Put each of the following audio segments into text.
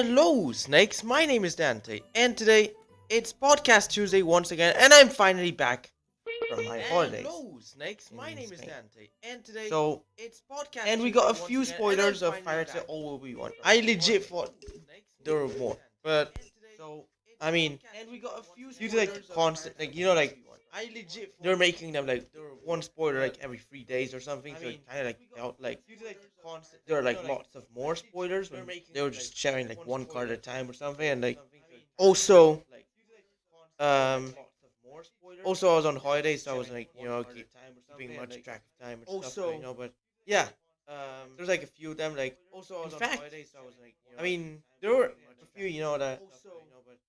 Hello, Snakes. My name is Dante, and today it's Podcast Tuesday once again, and I'm finally back from my holidays. Hello, Snakes. My in name is Spain. Dante, and today So, it's podcast. and we Tuesday got a once few again, and I'm spoilers of finally Phyrexia back all we want. from I my legit holidays. thought Snakes, there my were name is more, Dante, but and today so it's I mean, podcast. And we got a few due to like spoilers of constant, Phyrexia like you know, all like we want. I legit they're thought making them like there were one more, spoiler but like every 3 days or something. I So mean, it kind of like we got felt like due to like constant. there are like you know, lots of more spoilers when they're making they were them just like sharing like one spoiler card at a every time or 3 something, days and or like something. So it kind of also like due to like constant. There are um like lots of more spoilers also I was on when they were holidays, just so I sharing was like one card at a time or keeping something, and much like track of time and stuff, also but yeah, um there's like a few of them. Like also I in was on fact, holidays, so I was like I mean there were a few, that also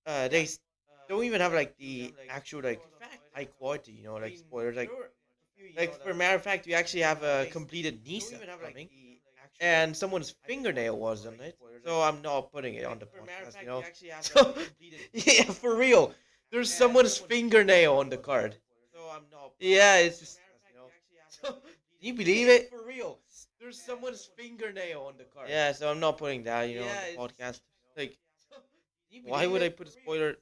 they don't even have like few of the them like actual like in fact high quality, I like mean spoilers. there were a few Like for a matter of fact, we actually have a they completed don't Nisa even have like coming, the actual and someone's high fingernail quality, was on like it, spoilers so I'm not putting it on the for a matter of podcast, fact we actually have So a completed yeah, for real, there's and someone's someone's fingernail on the was on card. it. So I'm not putting Yeah, it on it's the just podcast, so. Can you Can believe it? for real. There's someone's fingernail on the card. Yeah, so I'm not putting that, on Yeah, the podcast. Like, Can you why believe would I it? put a spoiler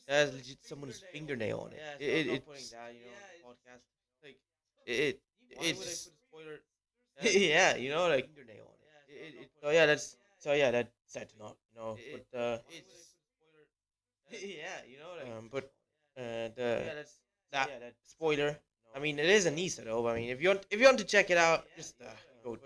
that has legit someone's fingernail on it? Yeah, so I'm not putting It's that, on the podcast. Like, it why it's would I just put a spoiler that has yeah, someone's like fingernail on it? so yeah, that's sad to not, but It's yeah, but yeah, the that's so that yeah, that spoiler. I mean, it is a but Nisa though. I mean, if you want to check it out, just go.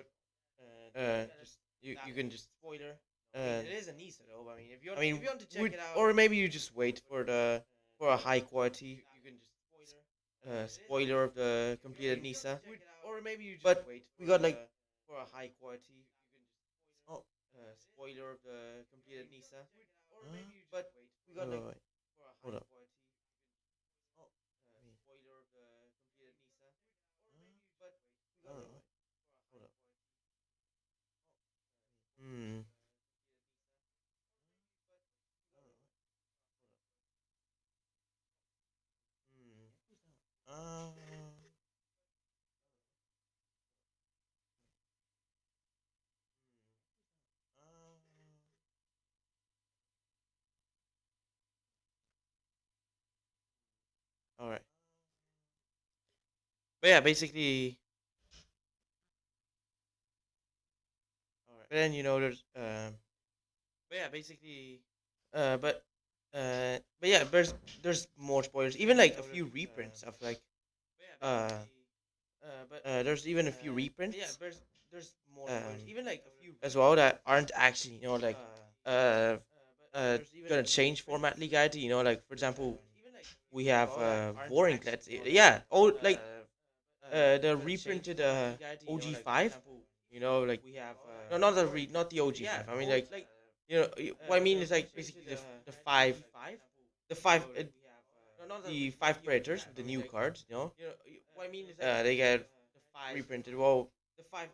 Just you can just spoiler. uh, It is a Nisa though. I mean, I mean, if you want to check it out, or maybe you just wait for a high quality you can just spoiler. spoiler of the Maybe completed Nisa. or maybe you just But wait we got like for a high quality. oh Spoiler of the completed Nisa. Or huh? maybe you just wait. We got Wait, like wait, wait. for a Hold high up. quality. Oh, I mean, Spoiler of the completed Nisa. Or huh? maybe you but we I got don't like know. for a Hold high up. quality. Hmm. I don't know. Hold up. Hmm. All right. But yeah, basically, All right. but then there's But yeah, basically. uh, but but yeah, there's more spoilers. Even like a few reprints of like But yeah, uh basically. But there's even a few but yeah, reprints there's more spoilers. um Even like a few as well reprints. that aren't actually uh But there's even a gonna few change format reprints. legality. Like for example, Even like a few we as have well that aren't actually Let's yeah, the gonna change reprinted format legality. OG Like for 5. example, Like we have no, not the OG yeah, 5. I mean like like what I mean the is like reprinted basically the OG five five. the You five know, like we have no, not the not five the OG predators five. with I the mean new like cards. what I mean is like They get the five reprinted. Well, the five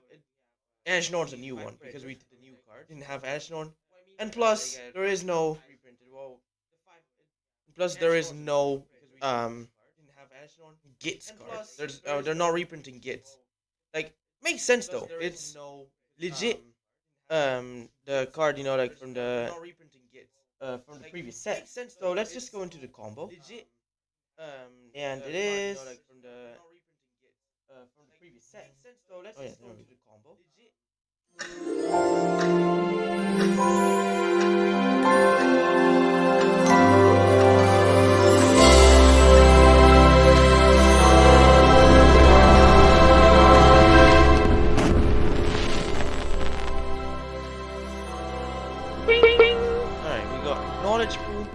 Ashnorn's a the new five one because we predators with the new cards. didn't have Ashnorn, What I mean and is they plus get there is no reprinted. Well, the five there is Ashnor's a new one no because we um didn't have Ashnorn. Gits And card. plus, there is They're not no reprinting Gits. Like makes sense plus though. there is It's no legit. The Gits. card like There's they're not reprinting Gits. from the Like previous set. makes sense So though. let's just It's go into the combo, legit. and The it card is like from the not reprinting Gits. from the Like previous set. makes sense though. Let's Oh yeah, just there go we into go. the combo. Legit. Alright, we got Knowledge Pool,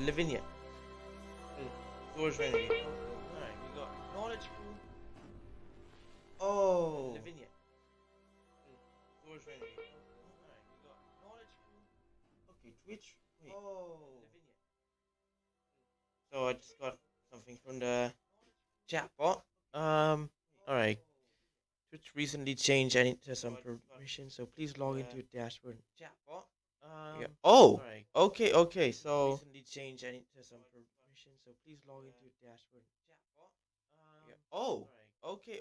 Lavinia. Zor's Renegade. Alright, we got knowledge pool. Oh. Lavinia. Zor's Renegade. Alright, we got knowledge pool. Okay, Twitch. Wait. Oh. Lavinia. So I just got something from the chat bot. Alright. Twitch recently changed some permissions, so please log into your dashboard. Chat bot. Yeah. Oh. Alright. Okay. So Recently changed some permissions, so please log into your dashboard. Chat bot. yeah. Oh. Alright. Okay.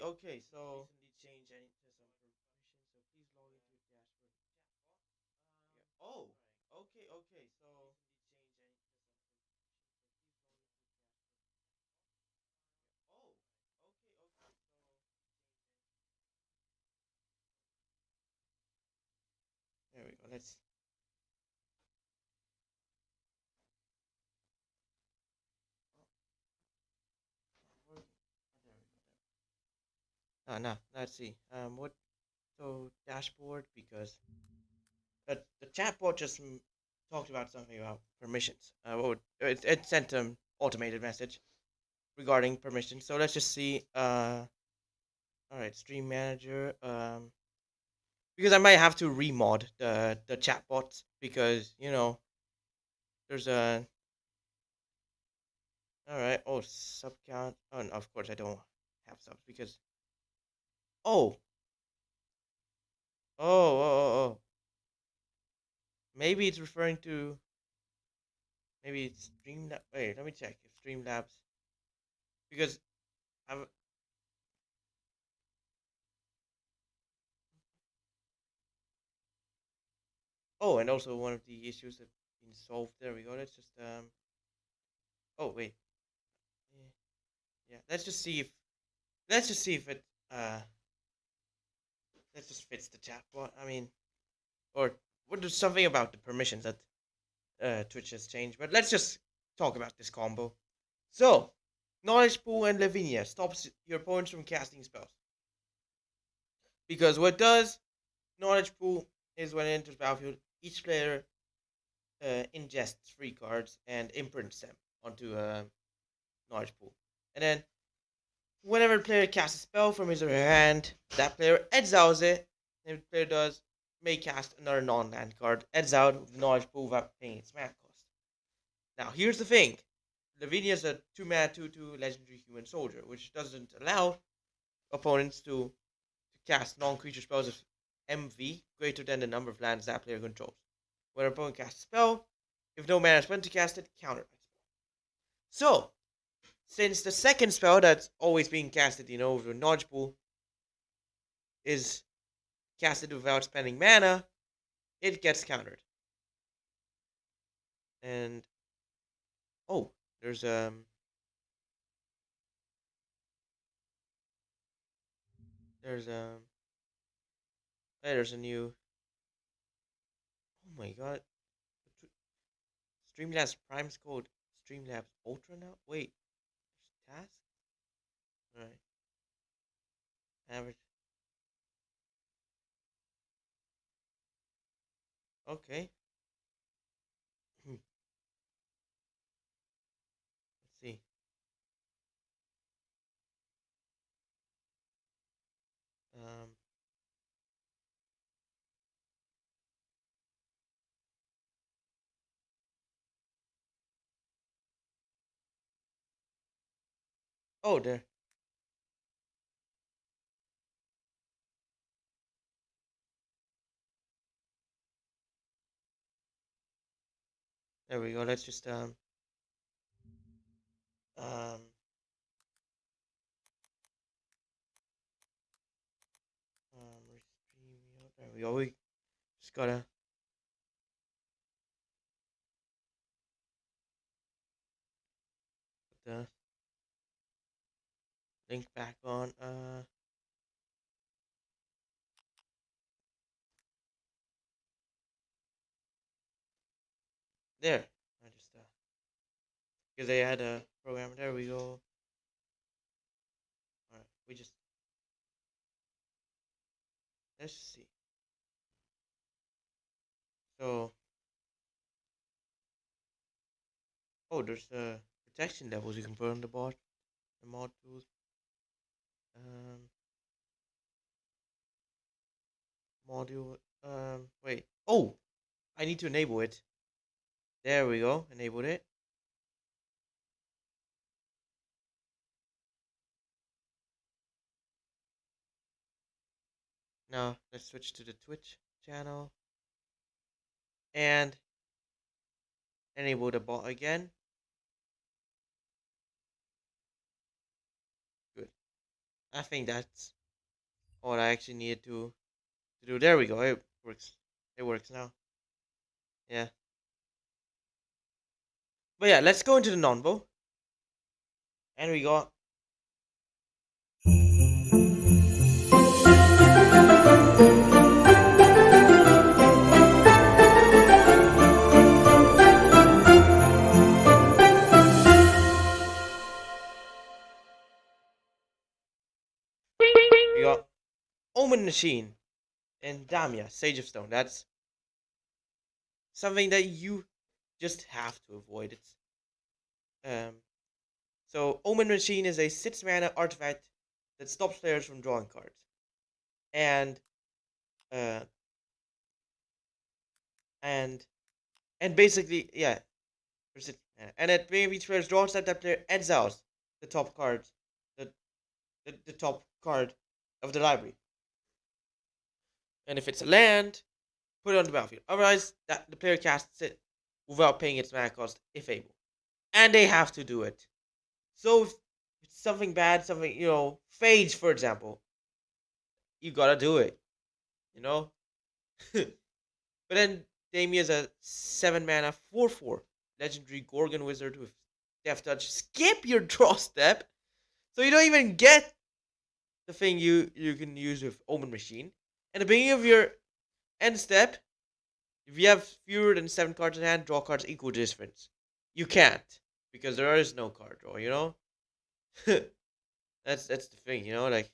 So Recently changed some permissions, so please log into your dashboard. Chat bot. Oh, okay, okay. So oh, okay, okay. There we go. Let's. No, let's see. What? So dashboard because the chatbot just talked about something about permissions. It sent an automated message regarding permissions. So let's just see. All right, stream manager. Because I might have to remod the chatbots because there's a. All right. Oh, sub count. Oh, and of course I don't have subs because. Oh, oh. Maybe it's referring to. Maybe it's Streamlabs. Wait, let me check if Streamlabs because I've. Oh, and also one of the issues that been solved. There we go. Let's just Oh wait. Yeah. Yeah. Let's just see if it. Uh. Let's just fix the chatbot. I mean, or what? There's something about the permissions that Twitch has changed. But let's just talk about this combo. So, Knowledge Pool and Lavinia stops your opponents from casting spells. Because what does Knowledge Pool is when it enters battlefield, each player ingests free cards and imprints them onto a Knowledge Pool. And then, whenever a player casts a spell from his or her hand, that player exiles it. And if the player does, may cast another non-land card, exiled with the Knowledge Pool without paying its mana cost. Now, here's the thing. Lavinia is a 2-mana 2/2 legendary human soldier, which doesn't allow opponents to cast non-creature spells of MV greater than the number of lands that player controls. When an opponent casts a spell, if no mana is spent to cast it, counter that spell. So, since the second spell that's always being casted, over Knowledge Pool is casted without spending mana, it gets countered. And oh, there's there's hey, there's a new. Oh my god, Streamlabs Prime's called Streamlabs Ultra now. Wait, there's task. All right, average. Okay. Let's see. Um. Oh, there we go. Let's just um there we go. We just gotta put the link back on. There. I just because they had a program. There we go. All right. We just let's see. So oh, there's protection levels you can put on the bot. The mod tools. Um, module. Wait. Oh, I need to enable it. There we go. Enabled it. Now let's switch to the Twitch channel and enable the bot again. Good. I think that's all I actually needed to do. There we go. It works. It works now. Yeah. But yeah, let's go into the non-bow. And we got Omen Machine and Damia, Sage of Stone. That's something that you just have to avoid. It's um so Omen Machine is a 6 mana artifact that stops players from drawing cards. And uh and and basically, yeah, for 6 mana. And at beginning of each player's draw step, that player exiles the top card, the, the top card of the library. And if it's a land, put it on the battlefield. Otherwise, that the player casts it without paying its mana cost if able. And they have to do it. So if it's something bad, something, Phage, for example, you gotta do it, you know? But then Damia is a 7 mana 4/4 legendary Gorgon wizard with Death Touch. Skip your draw step, so you don't even get the thing you can use with Omen Machine. At the beginning of your end step, if you have fewer than 7 cards in hand, draw cards equal difference. You can't, because there is no card draw, that's the thing, like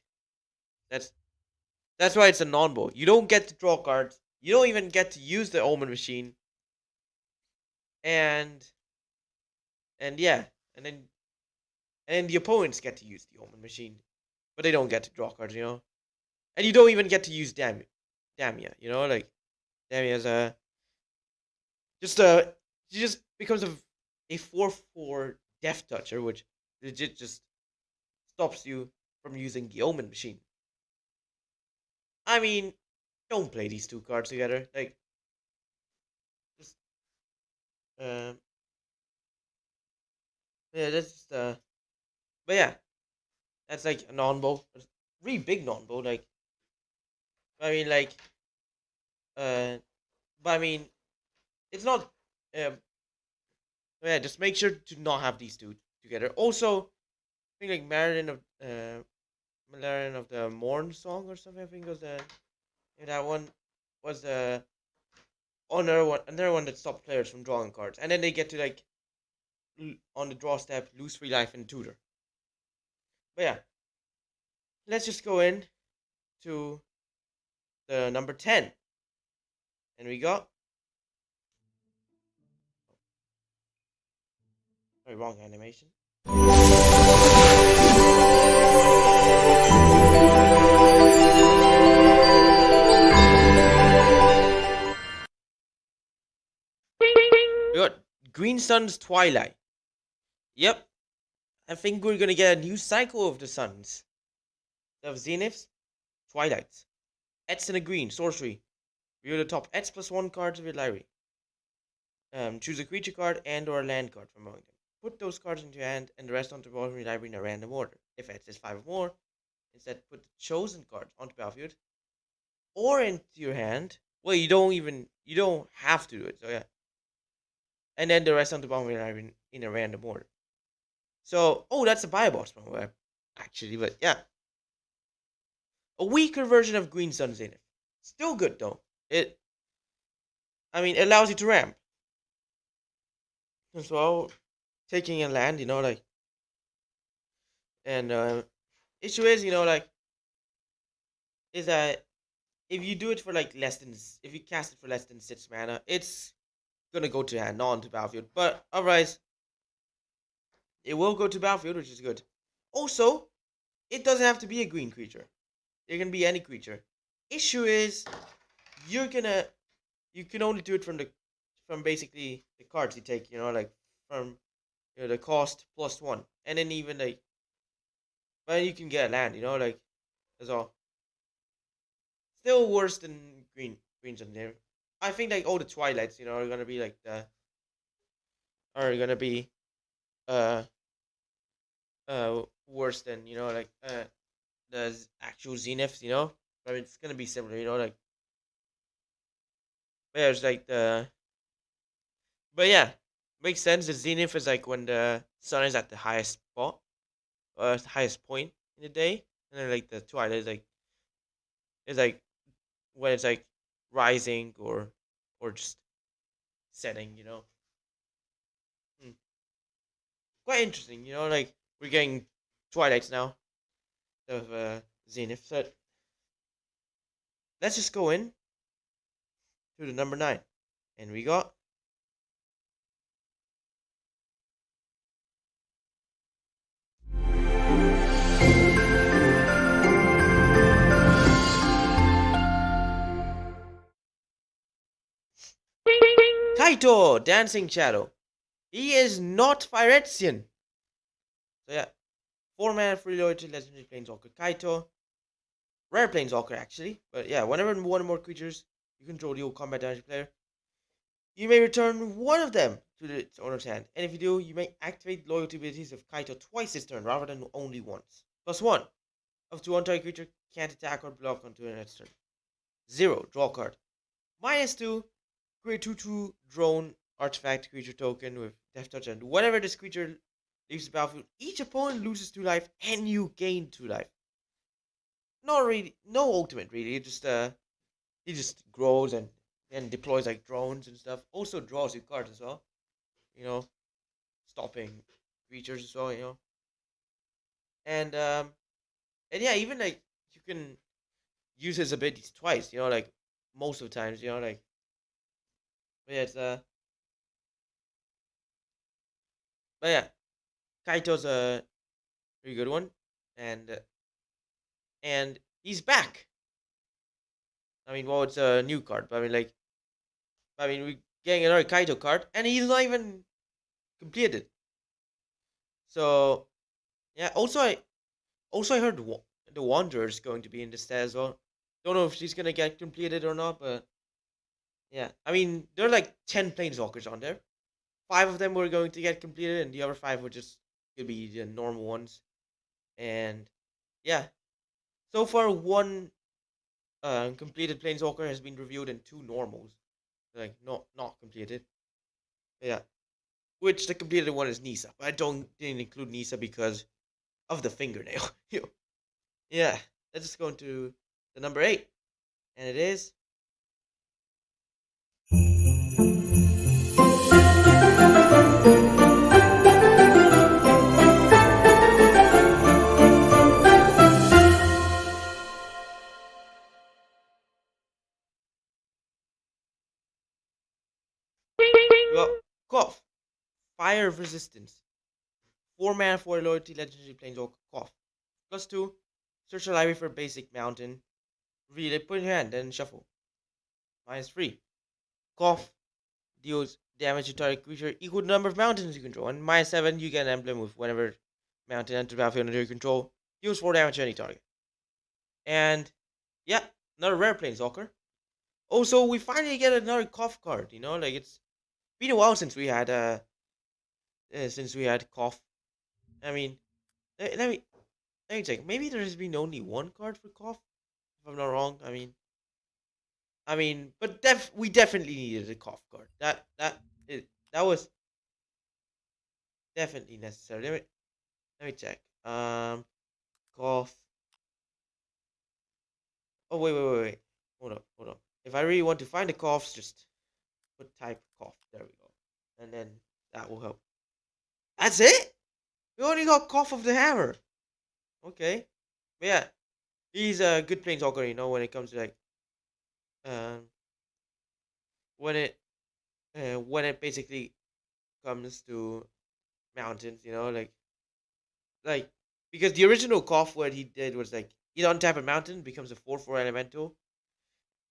that's that's why it's a non-bow. You don't get to draw cards. You don't even get to use the Omen Machine. And and yeah, and then the opponents get to use the Omen Machine, but they don't get to draw cards. And you don't even get to use Damia, like Damia is a just a she just becomes a 4/4 Death Toucher, which legit just stops you from using the Omen Machine. I mean, don't play these two cards together. Like, just um, yeah, that's just but yeah, that's like a non-bow, really big non-bow. Like, I mean, like, uh, but I mean, it's not. Yeah, just make sure to not have these two together. Also, I think like Marilyn of the Morn song or something. I think was that one was another one that stopped players from drawing cards, and then they get to like on the draw step lose free life and tutor. But yeah, let's just go in to the number 10, and we got wrong animation. We got Green Sun's Twilight. Yep, I think we're gonna get a new cycle of the suns. Of Zeniths, Twilights. Eds and a green, sorcery. View the top Eds +1 cards of your library. Choose a creature card and or a land card from among them. Put those cards into your hand and the rest onto the bottom of your library in a random order. If Eds is 5 or more, instead put the chosen cards onto the battlefield or into your hand. Well, you don't have to do it, so yeah. And then the rest onto the bottom of your library in a random order. So, that's a bio boss from actually, but yeah. A weaker version of Green Sun Zenith. Still good though. It it allows you to ramp. As well, taking a land, like, and issue is, like, is that if you do it for like if you cast it for less than 6 mana, it's gonna go to hand, not onto battlefield. But otherwise, it will go to battlefield, which is good. Also, it doesn't have to be a green creature. It can be any creature. Issue is, you can only do it from basically the cards you take, like from the cost +1, and then even like, but you can get a land, like, that's all. Still worse than greens on there. I think like all the twilights, are gonna be like are gonna be uh worse than like the actual zeniths, I mean, it's gonna be similar, like, there's like But yeah, makes sense. The zenith is like when the sun is at the highest spot, highest point in the day, and then like the twilight is like when it's like rising or just setting. Hmm. Quite interesting. Like we're getting twilights now of zenith. So let's just go in to the number 9, and we got Kaito, Dancing Shadow. He is not Phyrexian. So yeah, 4 mana free loyalty legendary planeswalker Kaito. Rare planeswalker actually. But yeah, whenever one or more creatures you control deal combat damage to player, you may return one of them to its owner's hand. And if you do, you may activate loyalty abilities of Kaito twice this turn rather than only once. +1. Up to one target creature can't attack or block onto an next turn. 0. Draw card. -2. Create 2/2 drone artifact creature token with Death Touch, and whenever this creature leaves the battlefield, each opponent loses 2 life and you gain 2 life. Not really, no ultimate really. He just grows and deploys like drones and stuff. Also draws you cards as well. You know, stopping creatures as well. And yeah, even like you can use his abilities twice. Like most of the times. Like but yeah, but yeah, Kaito's a pretty good one, and he's back. I mean, well, it's a new card, but I mean, we're getting another Kaito card, and he's not even completed. So yeah. Also I heard the Wanderer is going to be in this set as well. Don't know if she's gonna get completed or not, but yeah. I mean, there are like 10 planeswalkers on there. 5 of them were going to get completed, and the other 5 were just gonna be the normal ones. And yeah, so far one completed planeswalker has been reviewed, and 2 normals, like not completed. Yeah, which the completed one is Nisa, but I didn't include Nisa because of the fingernail. Yeah, let's just go into the number 8, and it is well, Cough, Fire of Resistance, 4 mana for loyalty legendary planeswalker Cough, +2, search your library for basic mountain, read it, put in your hand, then shuffle. -3, Cough deals damage to target creature equal to the number of mountains you control, and -7, you get an emblem with whenever mountain enters the battlefield under your control, deals 4 damage to any target. And yeah, another rare planeswalker. Also, we finally get another Cough card. Like it's been a while since we had Cough. I mean, let me check. Maybe there has been only one card for Cough, if I'm not wrong. I mean, but we definitely needed a Cough card. That was definitely necessary. Let me check. Cough. Oh wait. Hold up. If I really want to find the coughs, just put type cough. There we go, and then that will help. That's it. We only got cough of the hammer. Okay, but yeah, he's a good planeswalker. When it comes to like um when it basically comes to mountains. Like because the original cough what he did was like either untap a mountain becomes a 4/4 elemental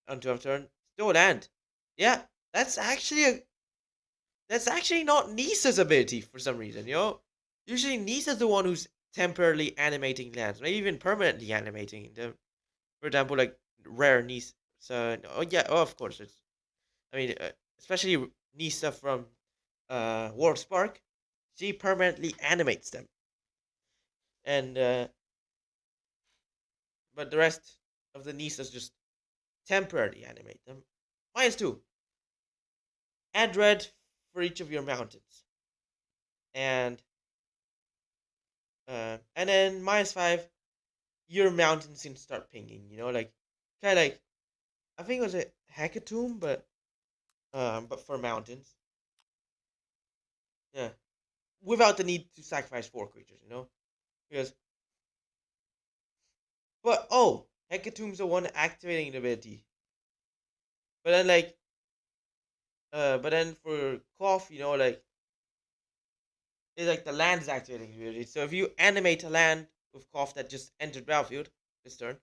onto a turn, still land. Yeah, that's actually a That's actually not Nisa's ability for some reason. Usually Nisa's the one who's temporarily animating lands, maybe even permanently animating them. For example, like rare Nisa. So, oh yeah, oh, of course it's. I mean, especially Nisa from World Spark, she permanently animates them, and but the rest of the Nisas just temporarily animate them. -2. Add red for each of your mountains, and then -5, your mountains can start pinging. Like kind of like I think it was a hecatomb, but for mountains. Yeah, without the need to sacrifice 4 creatures. Because hecatomb's the one activating the ability. But then but then for cough, like it's like the land is activating the ability. So if you animate a land with cough that just entered battlefield this turn,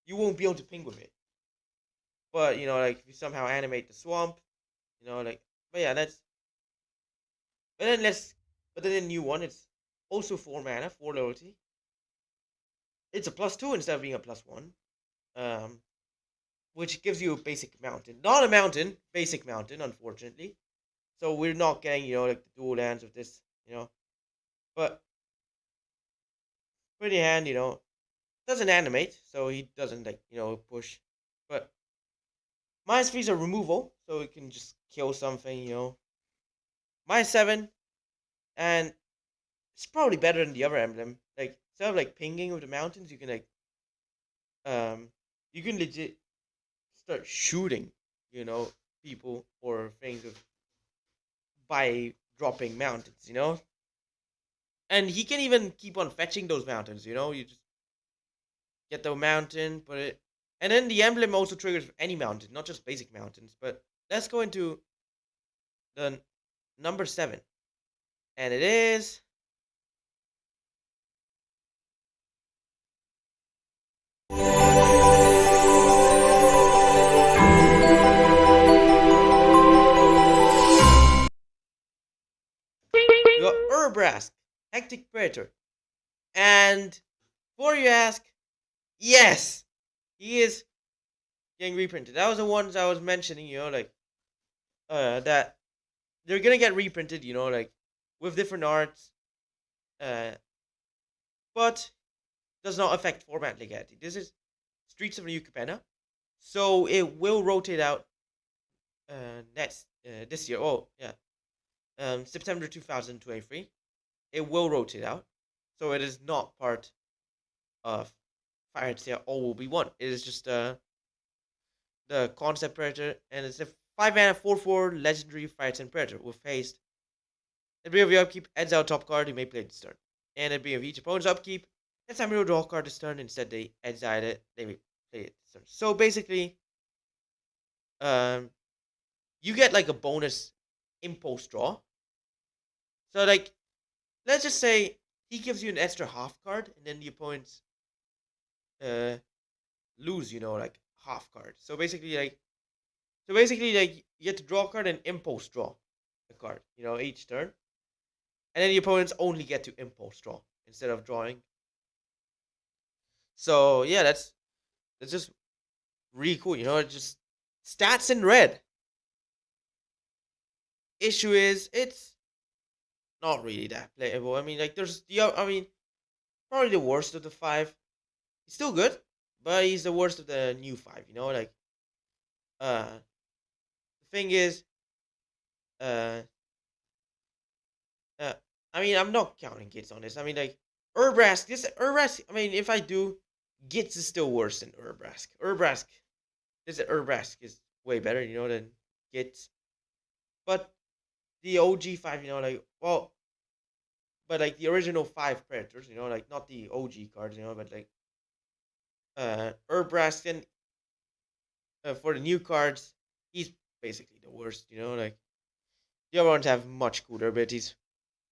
you won't be able to ping with it. But like if you somehow animate the swamp, like but yeah, that's but then let's but then the new one, it's also 4 mana, 4 loyalty. It's a +2 instead of being a +1. Which gives you a basic mountain. Not a mountain, basic mountain, unfortunately. So we're not getting, like the dual lands of this, But pretty hand, doesn't animate, so he doesn't like, push. But -3's a removal, so it can just kill something, -7, and it's probably better than the other emblem. Like instead of like pinging with the mountains, you can like you can legit start shooting, people or things by dropping mountains, And he can even keep on fetching those mountains, You just get the mountain, put it, and then the emblem also triggers any mountain, not just basic mountains. But let's go into the number 7, and it is you got Urbrask, Hectic Praetor. And before you ask, yes, he is getting reprinted. That was the ones I was mentioning, like that they're gonna get reprinted, like with different arts, but does not affect format legality. This is Streets of New Capenna, so it will rotate out next this year. Oh yeah, September 2023. It will rotate out, so it is not part of Phyrexia all will be one. It is just the concept predator, and it's a 5 mana 4/4 legendary Phyrexia predator with haste. At the beginning of your upkeep, exile top card you may play this turn. And at the beginning of each opponent's upkeep, next time you draw a card this turn, instead they exile it, they may play it this turn. So basically, you get like a bonus impulse draw. So like, let's just say he gives you an extra half card, and then the opponents lose, like half card. So basically, like you get to draw a card and impulse draw a card, each turn, and then the opponents only get to impulse draw instead of drawing. So yeah, that's just really cool. It's just stats in red. Issue is it's not really that playable. I mean, like there's probably the worst of the 5. He's still good, but he's the worst of the new 5. Like the thing is, I mean, I'm not counting Gits on this. I mean, like Urbrask. I mean, if I do, Gits is still worse than Urbrask. Urbrask is way better, than Gits. But the OG 5, but like the original 5 Predators, like not the OG cards, but like Urbrask and for the new cards, he's basically the worst, like the other ones have much cooler abilities.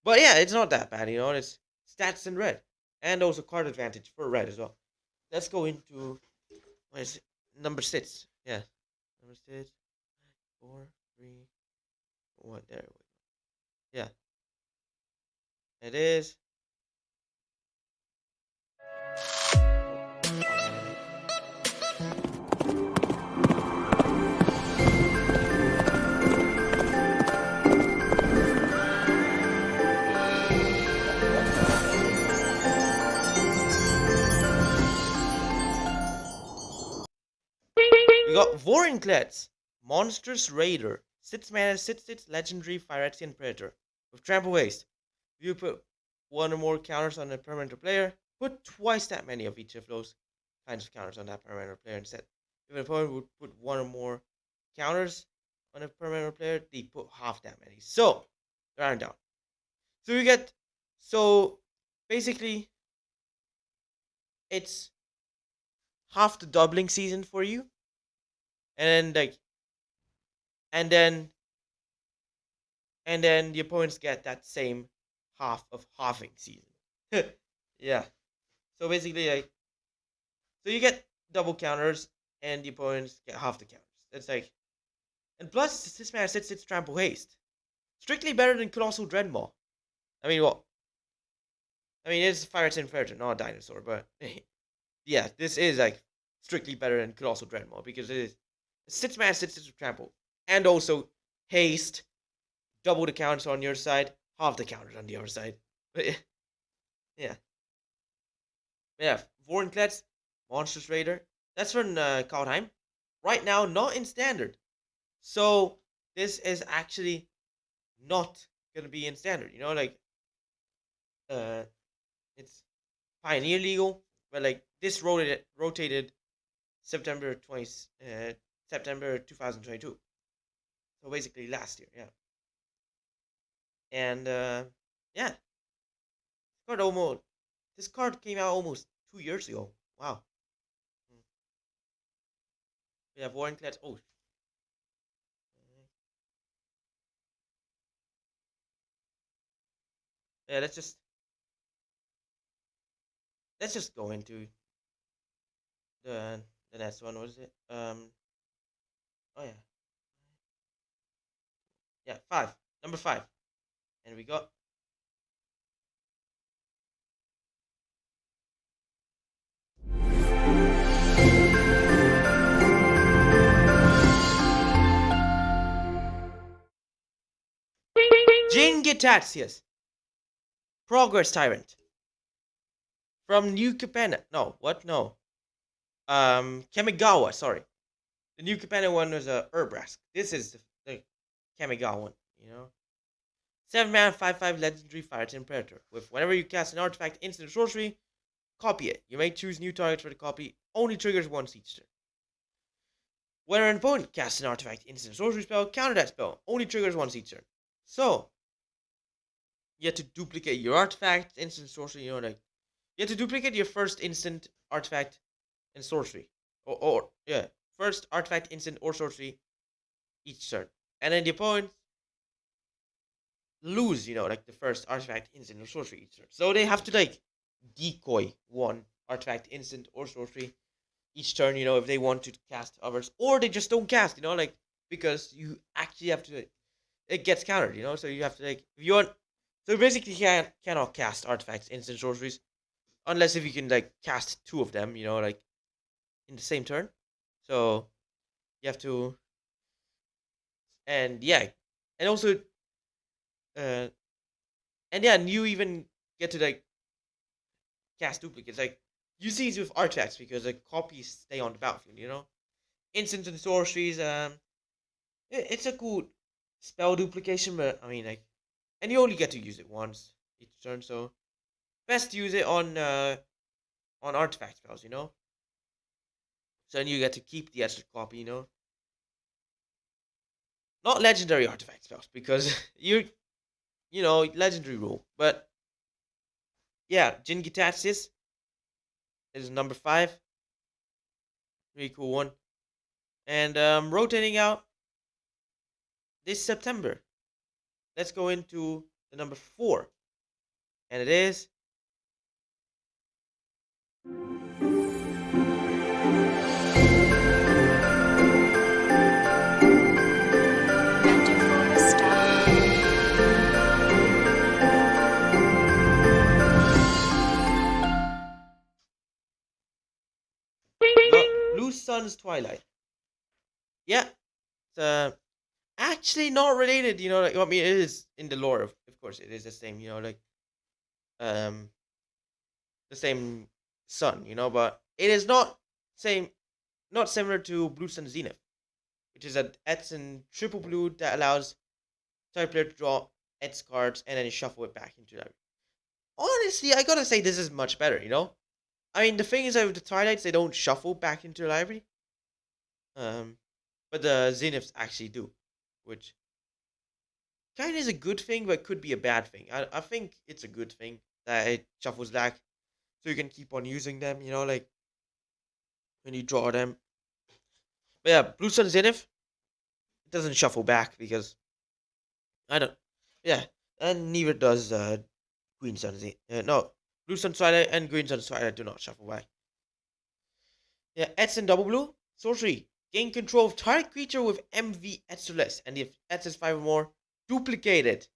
But yeah, it's not that bad, it's stats in red. And also card advantage for red as well. Let's go into what is it? Number 6. Yeah. Number 6. 4, 3, 1. There we go. Yeah. It is. We got Vorinclets, Monstrous Raider, 6 mana, 6/6 legendary Phyrexian Predator with trample haste. If you put one or more counters on a permanent player, put twice that many of each of those kinds of counters on that permanent player instead. If an opponent would put one or more counters on a permanent player, they put half that many. So, round down. So you get, so basically, it's half the doubling season for you, and then like, and then and then the opponents get that same half of halving season. Yeah. So basically, like, so you get double counters, and the opponents get half the counters. It's like, and plus this man sits its trample haste, strictly better than Colossal Dreadmaw. I mean, well, I mean it's Fire Predator, not a dinosaur, but yeah, this is like strictly better than Colossal Dreadmaw because it is 6 mana, 6/6 trample, and also haste, double the counters on your side, half the counters on the other side. Yeah, yeah. Vorinclex, Monstrous Raider. That's from Kaldheim. Right now, not in standard. So this is actually not gonna be in standard. You know, like uh, it's Pioneer legal, but like this rotated September 20 September 2022. So basically last year, yeah. And yeah, card almost this card came out almost 2 years ago. Wow. Mm. We have Vorinclex. Oh, yeah. Let's just go into the next one. What is it? Oh yeah, yeah. Five. Number five. And we got Jingitatius, Progress Tyrant from New Capenna. No, what? No. Kamigawa. Sorry, the New Capenna one was a Urbrask. This is the Kamigawa one. You know, 7 mana, 5/5 legendary fire team predator. With whenever you cast an artifact, instant or sorcery, copy it. You may choose new targets for the copy. Only triggers once each turn. When an opponent casts an artifact, instant or sorcery spell, counter that spell. Only triggers once each turn. So you have to duplicate your artifact, instant sorcery. You know, like you have to duplicate your first instant artifact and sorcery, or yeah, first artifact, instant, or sorcery each turn, and then the opponent lose. You know, like the first artifact, instant, or sorcery each turn. So they have to like decoy one artifact, instant, or sorcery each turn. You know, if they want to cast others, or they just don't cast. You know, like because you actually have to. It gets countered. You know, so you have to like if you want. So basically, you cannot cast artifacts, instant, sorceries unless if you can like cast two of them. You know, like in the same turn. So you have to, and yeah, and also, uh, and yeah, and you even get to like cast duplicates. Like you see these with artifacts because like copies stay on the battlefield. You know, instants and sorceries. It's a cool spell duplication, but I mean like, and you only get to use it once each turn. So best to use it on artifact spells. You know, so then you get to keep the extra copy. You know, not legendary artifact spells because you know, legendary rule. But yeah, Jin-Gitatsis is number 5. Really cool one. And rotating out this September. Let's go into the number 4. And it is Blue Sun's Twilight. Yeah, it's actually not related, you know, like I mean it is in the lore of course it is the same, you know, like um the same sun, you know, but it is not similar to Blue Sun Zenith, which is a Ets and triple blue that allows target player to draw Ets cards and then shuffle it back into library. Honestly, I gotta say this is much better. I mean, the thing is that with the Twilights, they don't shuffle back into the library. Um, but the Zeniths actually do, which kind of is a good thing, but could be a bad thing. I think it's a good thing that it shuffles back, so you can keep on using them. Like when you draw them. But yeah, Blue Sun Zenith it doesn't shuffle back because I don't. Yeah, and neither does Green Sun Zenith. No, Blue Sun Twilight and Green Sun Twilight do not shuffle back. Yeah, Edson Double Blue Sorcery. Gain control of target creature with MV Ets or less, and if Ets is 5 or more, duplicate it.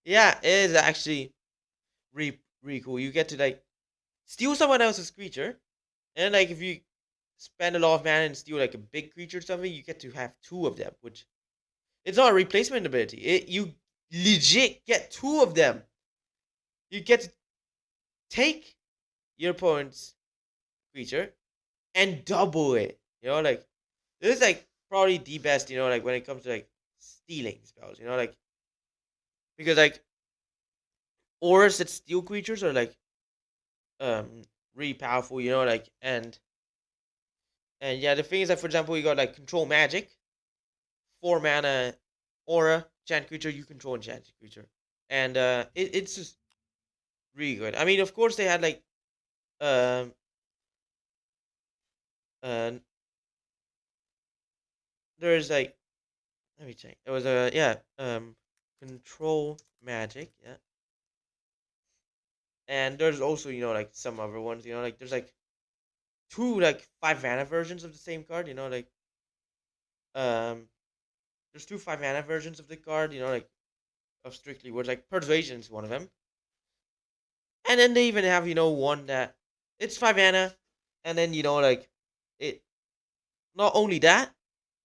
Yeah, it is actually really cool. You get to like steal someone else's creature, and like if you spend a lot of mana and steal like a big creature or something, you get to have two of them, which it's not a replacement ability. You legit get two of them. You get to take your opponent's creature and double it. Like this is like probably the best. Like when it comes to like stealing spells. Like because like auras that steal creatures are like um really powerful. Like and yeah, the thing is that for example, you got like control magic, 4 mana aura, enchant creature, you control enchanted creature. And it's just really good. I mean, of course they had like um uh there's like let me check. It was a yeah, control magic, yeah. And there's also, like some other ones, like there's like two like 5 mana versions of the same card, like um there's two 5 mana versions of the card, like of strictly words like persuasion is one of them. And then they even have, one that it's 5 mana, and then like it not only that,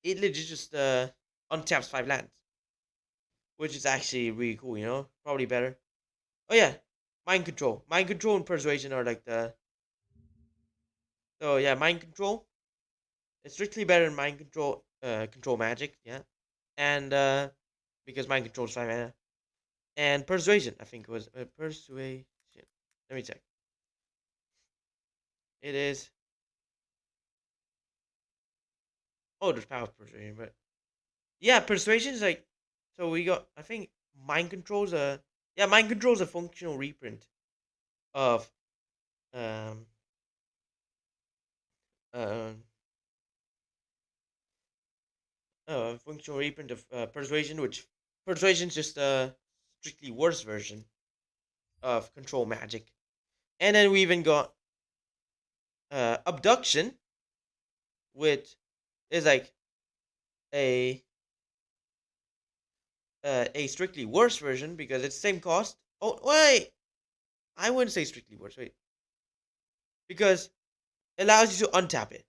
it legit just untaps 5 lands, which is actually really cool, Probably better. Oh yeah, mind control and persuasion are like the so yeah, mind control. It's strictly better than mind control, control magic, yeah, and because mind control is 5 mana, and persuasion. I think it was persuasion. Let me check. It is. Oh, there's power persuasion, but yeah, persuasion is like. So we got. I think mind control's a yeah, mind control's a functional reprint of um uh functional reprint of persuasion, which persuasion's just a strictly worse version of control magic. And then we even got abduction, which is like a a strictly worse version because it's same cost. Oh wait, I wouldn't say strictly worse. Wait, because it allows you to untap it,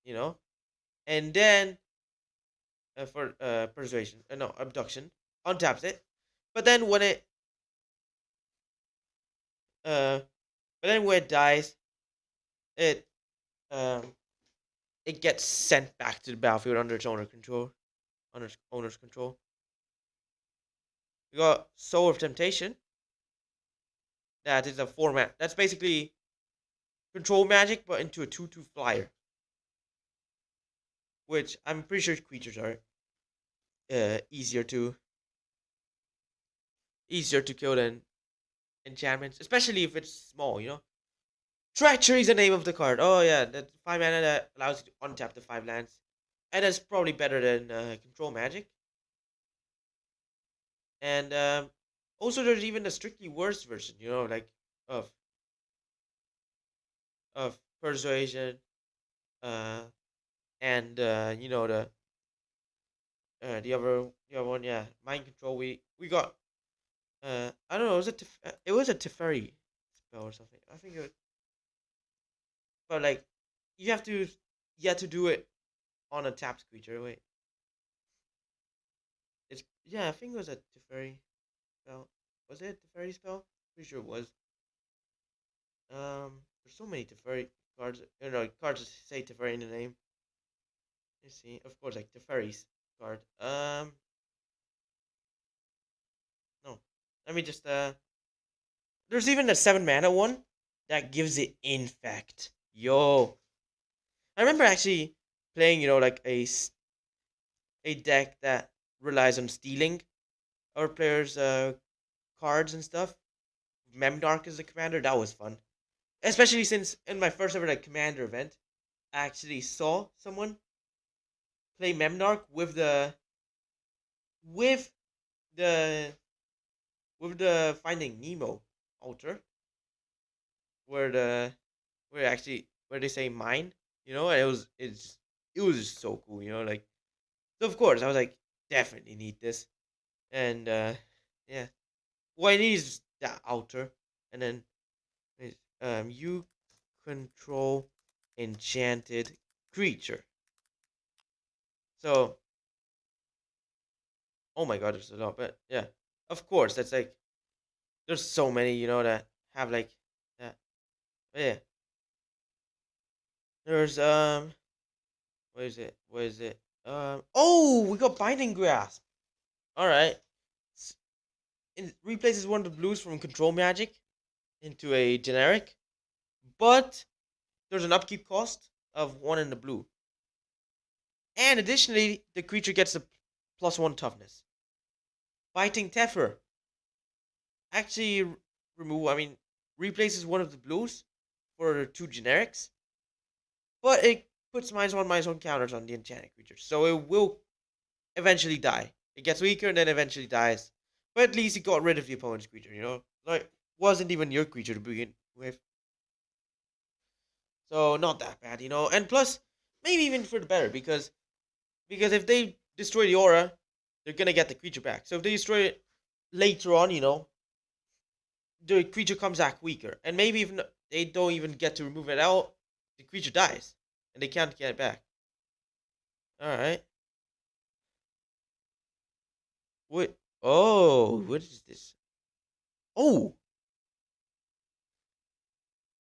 you know, and then for persuasion, no abduction, untaps it, but then when it uh, but then when it dies, it um it gets sent back to the battlefield under its owner control, under its owner's control. We got Soul of Temptation. That is a format. That's basically control magic, but into a 2/2 flyer, which I'm pretty sure creatures are easier to kill than enchantments, especially if it's small. Treachery is the name of the card. Oh yeah, that 5 mana that allows you to untap the 5 lands, and that's probably better than control magic. And also, there's even a strictly worse version. Like of persuasion, uh, and the other one, yeah, mind control. We got I don't know, it was a Teferi spell or something. I think but like you have to do it on a tapped creature. Wait, it's yeah, I think it was a Teferi spell. Was it a Teferi spell? Pretty sure it was. There's so many Teferi cards. Cards that say Teferi in the name. let's see. Of course, like the fairies card. No. Let me just there's even a 7 mana one that gives it infect. Yo. I remember actually playing, like a deck that relies on stealing our players' cards and stuff. Memdark as the commander, that was fun. Especially since in my first ever like commander event, I actually saw someone play Memdark with the with the Finding Nemo altar, where where they say mine, and it was just so cool, like, so of course I was like, definitely need this. And yeah, what I need is that altar. And then you control enchanted creature. So, oh my god, there's a lot, but yeah, of course that's like, there's so many, that have like that. But yeah, there's what is it? What is it? Oh, we got Binding Grasp. All right, it replaces one of the blues from Control Magic into a generic, but there's an upkeep cost of one in the blue, and additionally, the creature gets a +1 toughness. Biting Teffer actually remove. I mean, replaces one of the blues for two generics, but it puts -1/-1 counters on the enchanted creature, so it will eventually die. It gets weaker and then eventually dies. But at least you got rid of the opponent's creature, Like, wasn't even your creature to begin with. So not that bad, And plus, maybe even for the better, because if they destroy the aura, they're gonna get the creature back. So if they destroy it later on, the creature comes back weaker. And maybe even they don't even get to remove it out, the creature dies. And they can't get it back. Alright. What? Oh, what is this? Oh!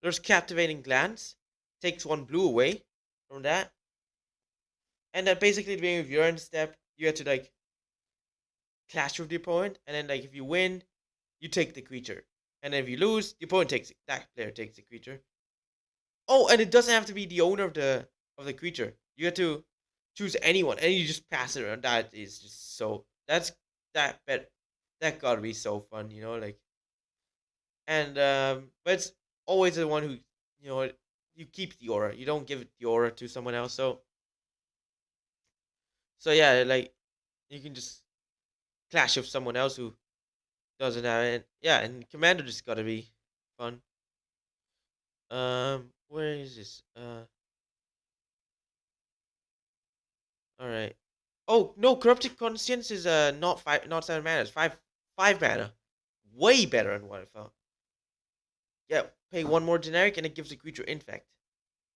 There's Captivating Glance. Takes one blue away from that. And then basically, at the beginning of your end step, you have to, like, clash with the opponent. And then, like, if you win, you take the creature. And then if you lose, the opponent takes it. That player takes the creature. Oh, and it doesn't have to be the owner of the creature. You have to choose anyone, and you just pass it around. That is just so. That bet that gotta be so fun, like. And but it's always the one who, you keep the aura. You don't give the aura to someone else. So yeah, like, you can just clash with someone else who doesn't have it. Yeah, and commander just gotta be fun. Where is this? All right. Oh no, corrupted conscience is not 7 mana. It's five mana. Way better than what I thought. Yeah, pay one more generic and it gives the creature infect.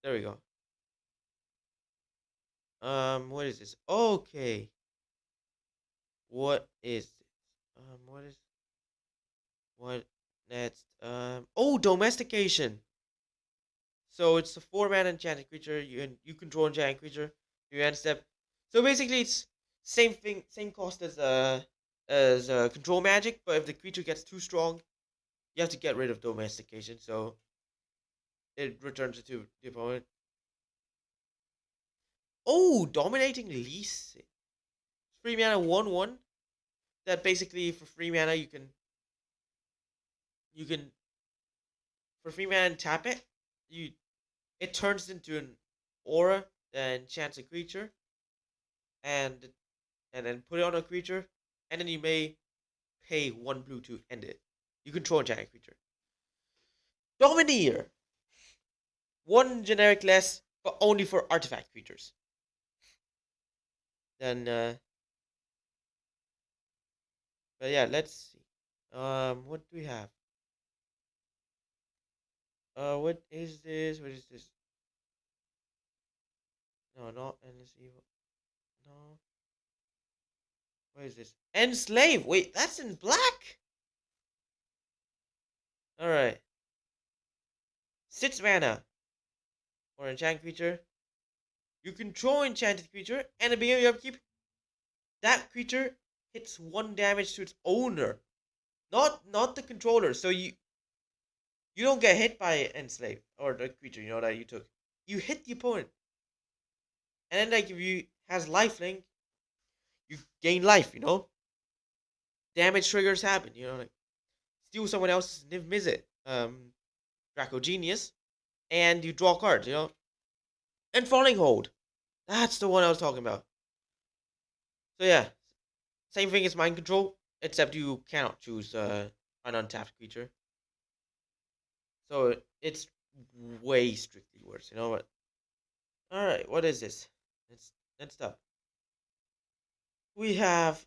There we go. What is this? Okay. What is this? What next? Oh, domestication. So it's a 4 mana enchanted creature. You control enchanted creature. You end step. So basically, it's same thing, same cost as control magic. But if the creature gets too strong, you have to get rid of domestication. So it returns it to the opponent. Oh, dominating lease. 3 mana 1/1. That basically for 3 mana you can for 3 mana tap it. It turns into an aura that enchants a creature, and then put it on a creature, and then you may pay one blue to end it. You control a giant creature. Domineer! One generic less, but only for artifact creatures. Then, but yeah, let's see. What do we have? What is this? What is this? No, not endless evil. No. What is this? Enslave! Wait, that's in black? Alright. 6 mana. Or enchant creature. You control enchanted creature, and at the beginning of your upkeep, that creature hits 1 damage to its owner, not the controller. So you don't get hit by enslave or the creature that you took. You hit the opponent, and then like if you has lifelink, you gain life. Damage triggers happen. Like steal someone else's Niv Mizzet, Draco Genius, and you draw cards. And Falling Hold. That's the one I was talking about. So yeah, same thing as Mind Control, except you cannot choose an untapped creature. So it's way strictly worse. You know what? All right, what is this? Let's stop. We have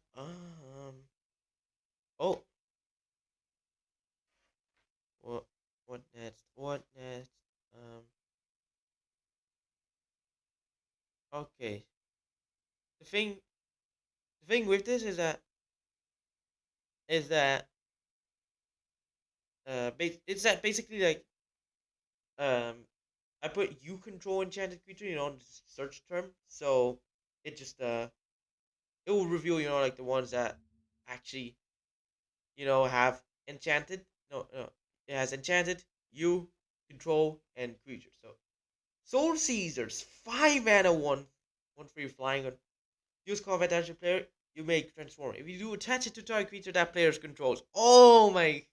oh, what next? What next? Um okay. The thing the thing with this is that it's that basically like um I put you control enchanted creature, in the search term. So it just it will reveal, like the ones that actually, have enchanted. No, no. It has enchanted, you, control, and creature. So Soul Caesars, 5 mana, one free flying on use combat action player, you may transform. If you do attach it to target creature that players controls. Oh my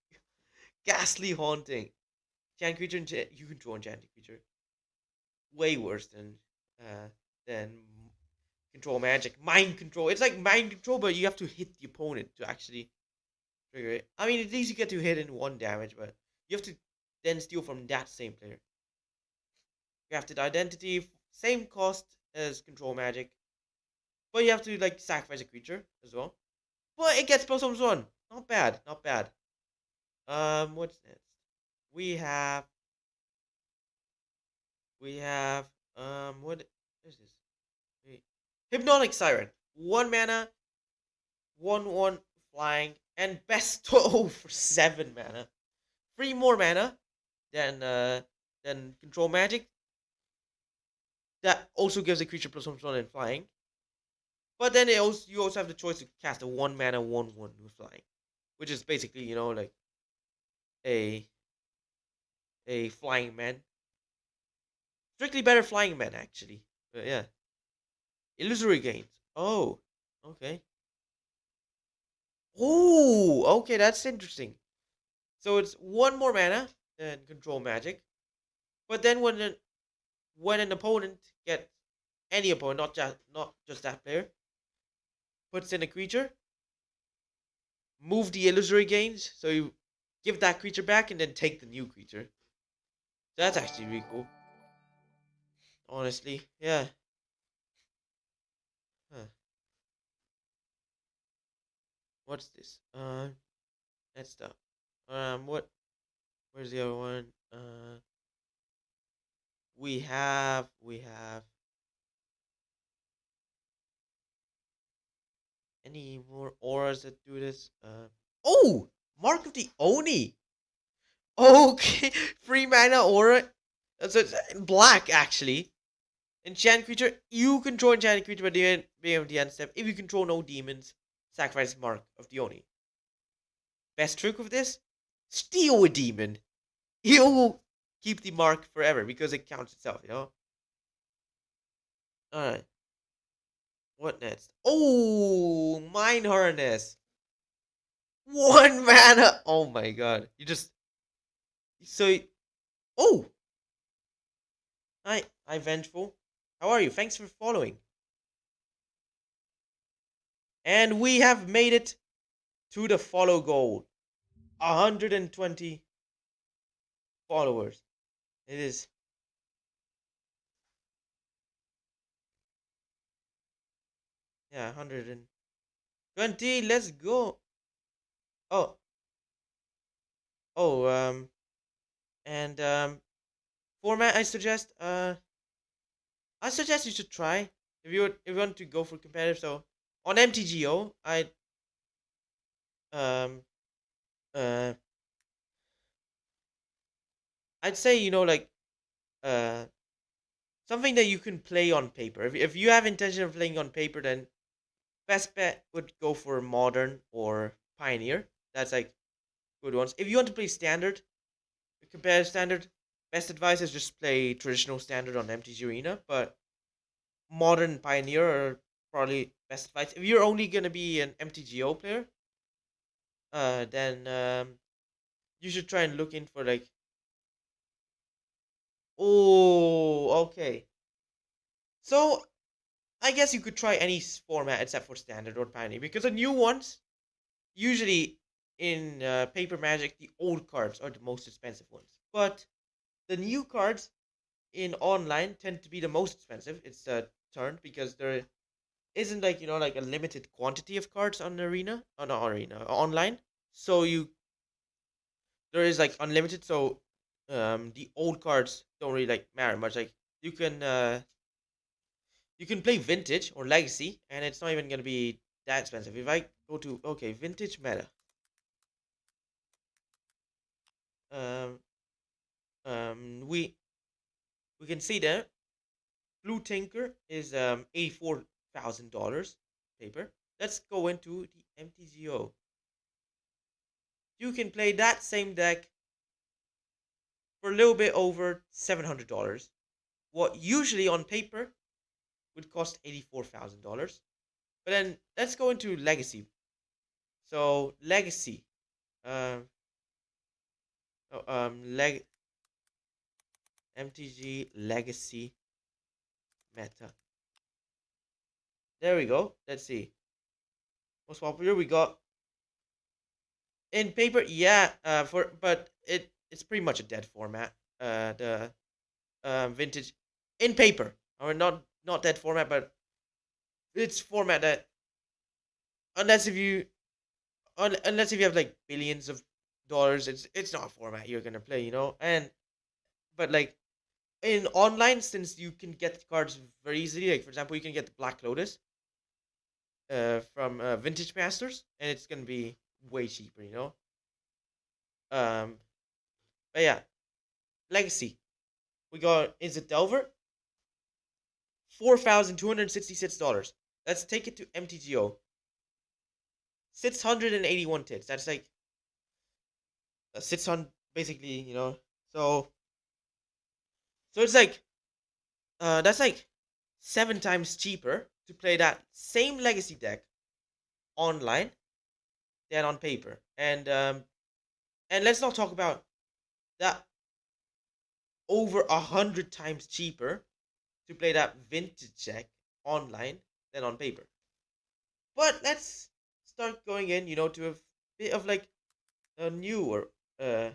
ghastly haunting. Enchant creature, you control enchanted creature. Way worse than control magic. Mind control. It's like mind control, but you have to hit the opponent to actually trigger it. I mean, at least you get to hit in 1 damage, but you have to then steal from that same player. Crafted identity, same cost as control magic, but you have to like sacrifice a creature as well. But it gets plus one. Not bad, not bad. What's next? We have we have what is this? Wait. Hypnotic Siren. 1 mana, 1/1 flying, and bestow for 7 mana. 3 more mana than control magic. That also gives a creature plus one and flying. But then you also have the choice to cast a 1 mana 1/1 with flying, which is basically like a flying man. Strictly better flying man actually. But yeah, illusory gains. Oh, okay. Oh, okay, that's interesting. So it's 1 more mana than control magic. But then when an opponent gets any opponent, not just that player, puts in a creature, move the illusory gains, so you give that creature back and then take the new creature. So that's actually really cool. Honestly, yeah. Huh. What's this? Let's stop. What? Where's the other one? We have any more auras that do this? Oh, Mark of the Oni. Okay, 3 mana aura. It's black actually. Enchant creature. You control enchanted creature by the beginning of the end step. If you control no demons, sacrifice Mark of the Oni. Best trick of this: steal a demon. You will keep the mark forever because it counts itself. Alright. What next? Oh, Mine Harness. 1 mana. Oh my god. You just so oh, hi Vengeful. How are you? Thanks for following. And we have made it to the follow goal. 120 followers. It is, yeah, 120. Let's go. Oh, oh, and format I suggest you should try if you want to go for competitive. So on MTGO, um uh I'd say like uh something that you can play on paper. If you have intention of playing on paper, then best bet would go for modern or pioneer. That's like good ones. If you want to play standard, compare standard, best advice is just play traditional standard on MTG Arena. But modern pioneer are probably best advice. If you're only gonna be an MTGO player, then you should try and look in for like. Oh, okay. So I guess you could try any format except for standard or pioneer because the new ones usually in paper magic the old cards are the most expensive ones, but the new cards in online tend to be the most expensive. It's turned because there isn't like like a limited quantity of cards on the arena on arena online. So you there is like unlimited. So the old cards don't really like matter much. Like you can uh you can play vintage or legacy, and it's not even gonna be that expensive. If I go to vintage meta, um we can see that Blue Tinker is $84,000 paper. Let's go into the MTGO. You can play that same deck for a little bit over $700. What usually on paper would cost $84,000. But then let's go into Legacy. So Legacy, um, leg MTG Legacy meta. There we go. Let's see. Most popular we got in paper. Yeah, for but it's pretty much a dead format. The vintage in paper, or not dead format, but it's format that unless if you unless if you have like billions of dollars, it's not a format you're gonna play, And but like in online, since you can get cards very easily, like for example, you can get the Black Lotus from Vintage Masters, and it's gonna be way cheaper. Um, but yeah, Legacy. We got is it Delver? $4,266. Let's take it to MTGO. 681 tits. That's like 600 basically. So it's like that's like 7 times cheaper to play that same legacy deck online than on paper. And let's not talk about that over 100 times cheaper to play that vintage deck online than on paper. But let's start going in, to a bit of like a newer, the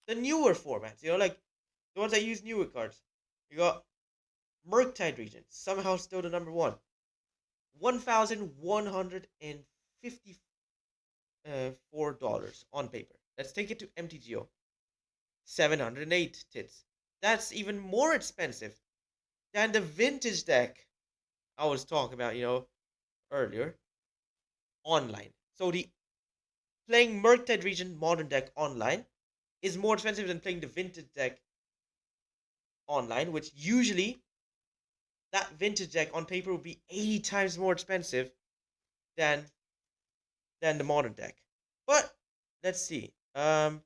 newer formats. Like the ones that use newer cards. You got Murktide Regent, somehow still the number one. $1,154 on paper. Let's take it to MTGO. 708 tits. That's even more expensive than the vintage deck I was talking about, earlier online. So the playing Murktide Regent modern deck online is more expensive than playing the vintage deck online, which usually that vintage deck on paper would be 80 times more expensive than the modern deck. But let's see. Pioneer.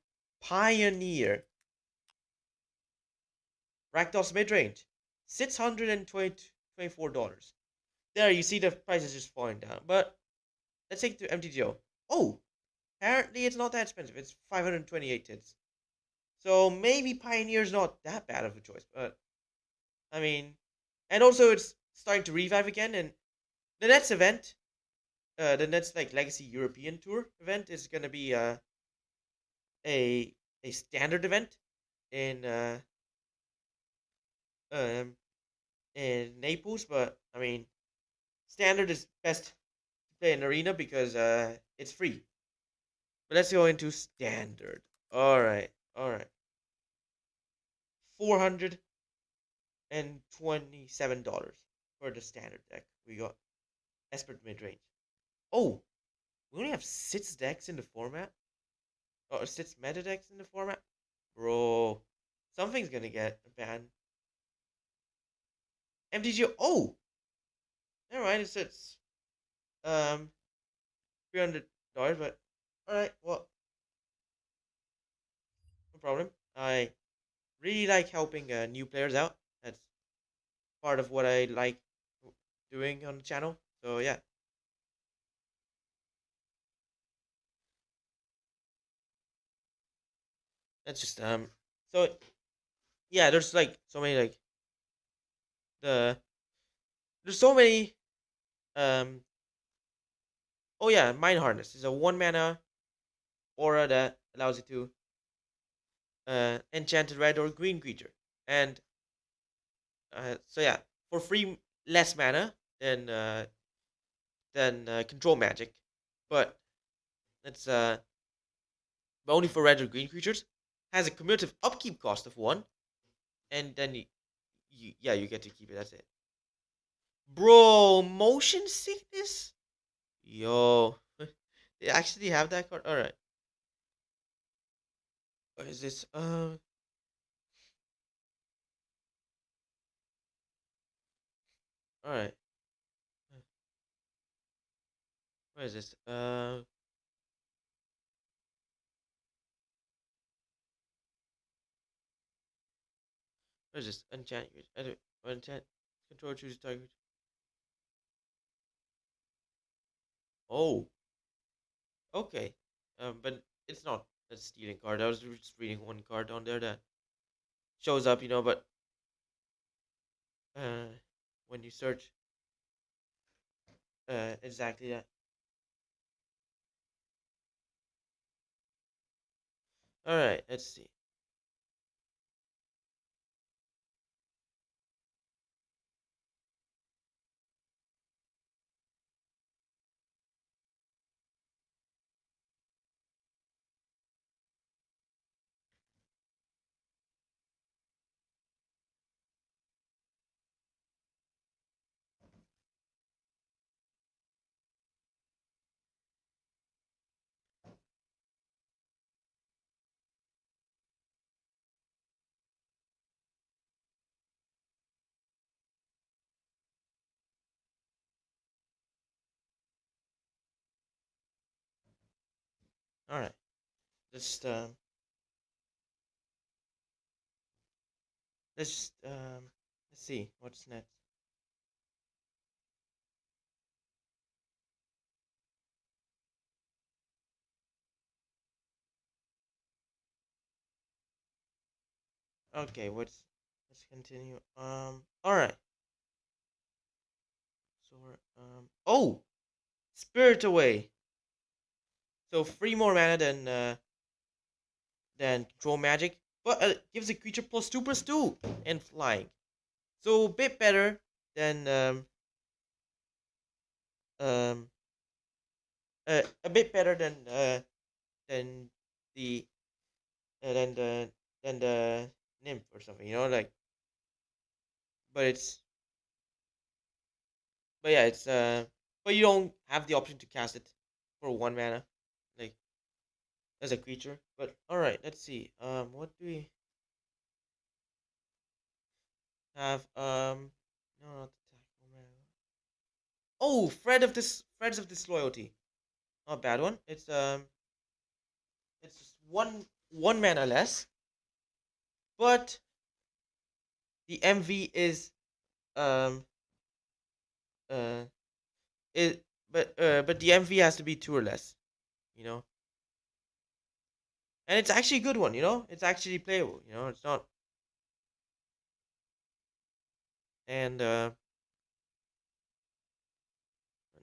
Rakdos midrange. $624. There you see the price is just falling down. But let's take to MTGO. Oh, apparently it's not that expensive. It's 528 tits. So maybe Pioneer's not that bad of a choice. But I mean, and also it's starting to revive again. And the next event, the next like Legacy European Tour event is gonna be a standard event in um in Naples. But I mean, standard is best to play in arena because it's free. But let's go into standard. All right. $427 for the standard deck. We got Esper mid range. Oh, we only have 6 decks in the format. Or 6 meta decks in the format. Bro, something's gonna get banned. MTG. Oh, never mind. It's um $300, but all right. Well, no problem. I really like helping new players out. That's part of what I like doing on the channel. So yeah, that's just So yeah, there's like so many like the there's so many um. Oh yeah, Mind Harness is a 1 mana aura that allows you to enchant a red or green creature, and so yeah, for free, less mana than control magic, but it's but only for red or green creatures. Has a cumulative upkeep cost of 1, and then yeah, you get to keep it. That's it, bro. Motion sickness, yo. They actually have that card. All right, what is this? All right, what is this? What is this? Enchant. Enchant. Control choose target. Oh, okay. But it's not a stealing card. I was just reading one card on there that shows up, but uh, when you search exactly that. All right, let's see. All right, let's let's just, let's see what's next. Okay, let's continue. All right. So oh, Spirit Away. So 3 more mana than Control Magic, but gives a creature +2/+2 and flying. So a bit better than um a bit better than the uh, than the than the nymph or something, like. But yeah, it's but you don't have the option to cast it for 1 mana, like as a creature. But all right, let's see. What do we have? No, not attack. Oh, man. Oh, Threads of Disloyalty. Not a bad one. It's just one mana less, but the MV is um uh it but the MV has to be 2 or less, you know. And it's actually a good one, It's actually playable, It's not. And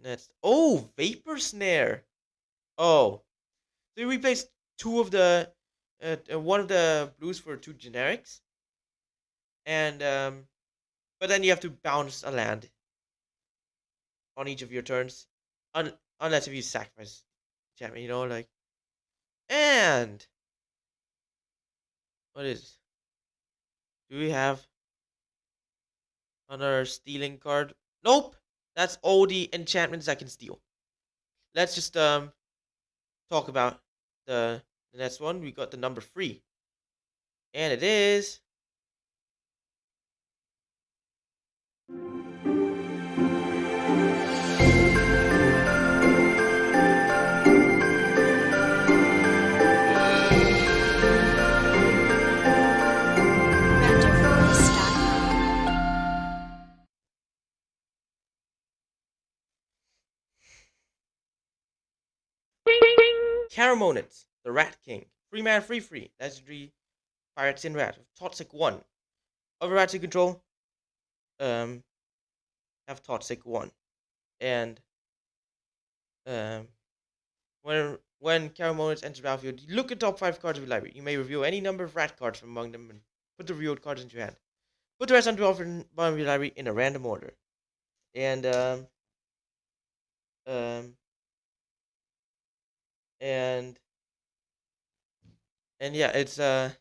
next, oh, Vapor Snare. Oh, so you replace two of the one of the blues for 2 generics, and but then you have to bounce a land on each of your turns, unless if you sacrifice champion, like. And what is? Do we have another stealing card? Nope. That's all the enchantments I can steal. Let's just talk about the next one. We got the number 3, and it is Caramonets, the Rat King. Free man, free. Legendary Phyrexian Rat. Toxic 1. Other rats you control um, have Toxic 1. And um, when Caramonets enter the battlefield, you look at top 5 cards of your library. You may reveal any number of rat cards from among them and put the revealed cards into your hand. Put the rest onto the bottom of your library in a random order. And um, and and yeah, it's uh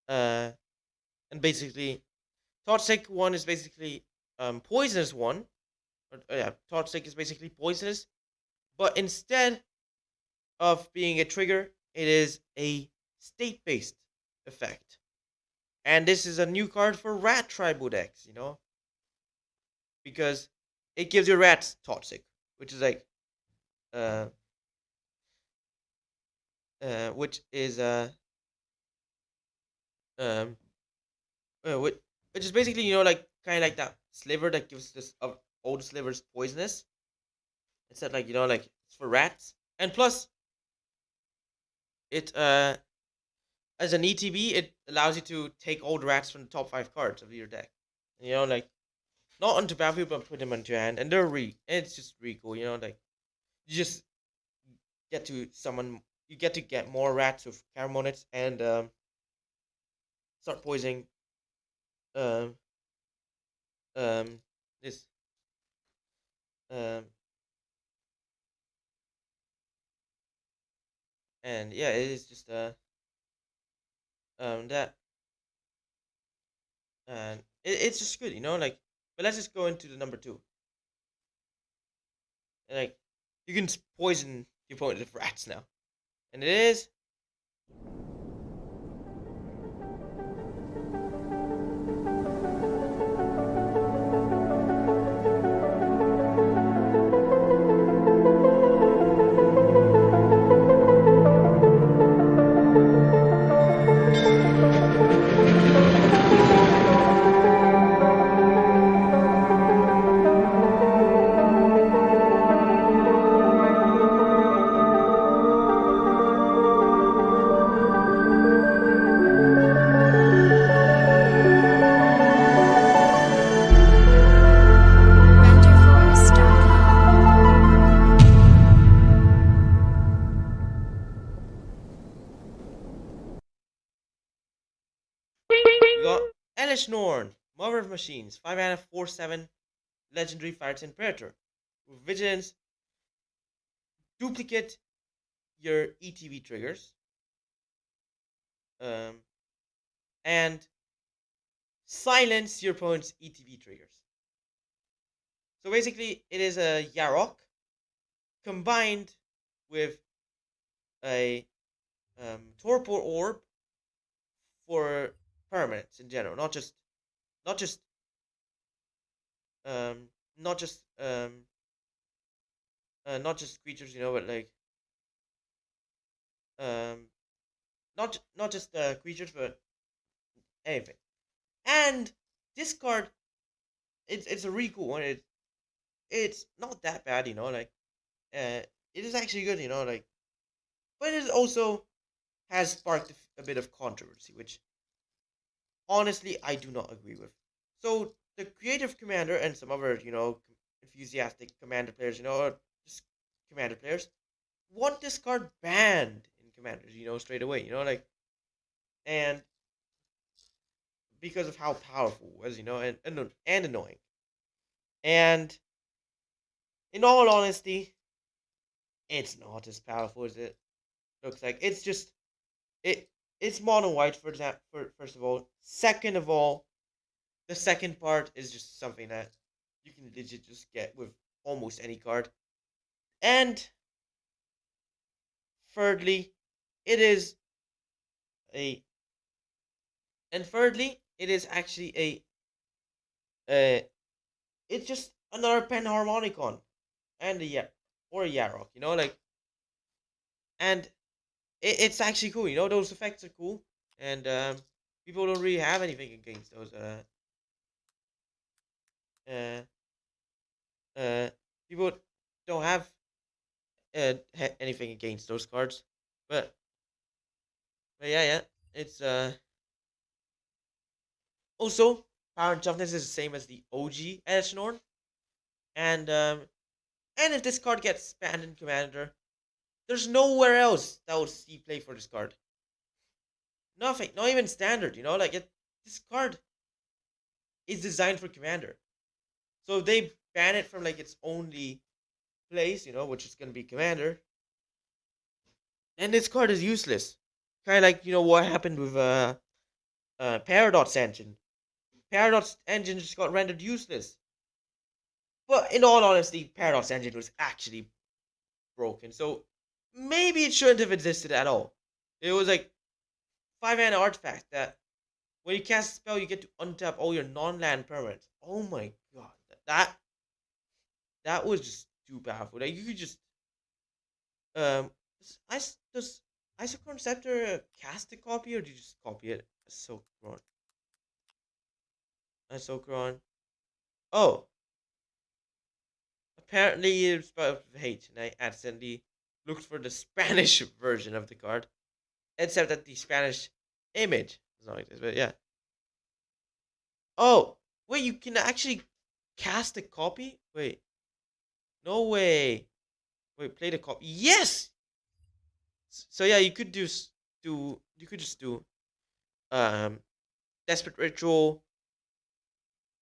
and basically Toxic 1 is basically poisonous 1. Yeah, Toxic is basically poisonous, but instead of being a trigger, it is a state-based effect. And this is a new card for rat tribal decks, because it gives your rats Toxic, which is like uh which is um which, is basically like kind of like that sliver that gives this old slivers poisonous. Instead, like like it's for rats, and plus it as an ETB, it allows you to take old rats from the top 5 cards of your deck. Like not onto battlefield, but put them into your hand, and it's just really cool. Like you just get to summon, you get to get more rats with Caramonets and start poisoning um this um and yeah, it is just that and it's just good, like. But let's just go into the number 2. And, like you can poison your opponent with rats now, and it is renderforce.com. we got Elish Norn, Mother of Machines, 5 mana 4/7 legendary Phyrexian Praetor. With Vigilance, duplicate your ETB triggers. Um and silence your opponent's ETB triggers. So basically it is a Yarok combined with a torpor orb for permanents in general, not just um not just not just creatures, but like um not just creatures, but anything. And this card, it's a really cool one. It's not that bad, like it is actually good, like, but it also has sparked a bit of controversy, which honestly I do not agree with. So the creative commander and some other, enthusiastic commander players, or just commander players want this card banned in commanders, straight away, like, and because of how powerful it was, and annoying. And in all honesty, it's not as powerful as it looks like. It's just it it's mono white for that for first of all. Second of all, the second part is just something that you can legit just get with almost any card. And thirdly, it is a it is actually uh it's just another Penharmonicon and a or a Yarok, like, and it's actually cool, those effects are cool, and people don't really have anything against those uh people don't have anything against those cards, but yeah, it's also power and toughness is the same as the OG Edge and if this card gets banned in Commander, there's nowhere else that will see play for this card. Nothing, not even standard. Like this card is designed for Commander. So if they ban it from like its only place, which is gonna be Commander, then this card is useless. Kind of like what happened with Paradox Engine. Paradox Engine just got rendered useless. But in all honesty, Paradox Engine was actually broken. So maybe it shouldn't have existed at all. It was like 5 mana artifact that when you cast a spell, you get to untap all your non-land permanents. Oh my god, that was just too powerful. Like you could just um, does Isochron Scepter cast a copy or do you just copy it? Isochron. Oh, apparently it's about hate, and I accidentally looked for the Spanish version of the card, except that the Spanish image is not like this. But yeah. Oh, wait, you can actually cast a copy? Wait, no way. Wait, play the copy. Yes. So yeah, you could just do um Desperate Ritual,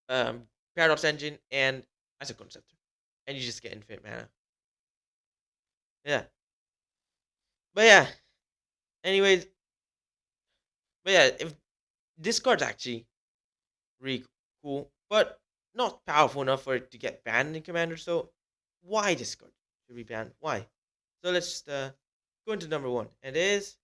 Paradox Engine, and as a concept, and you just get infinite mana. Yeah, but yeah. Anyways, but yeah, if this card's actually really cool, but not powerful enough for it to get banned in Commander. So why this card should be banned? Why? So let's just go into number one, and it is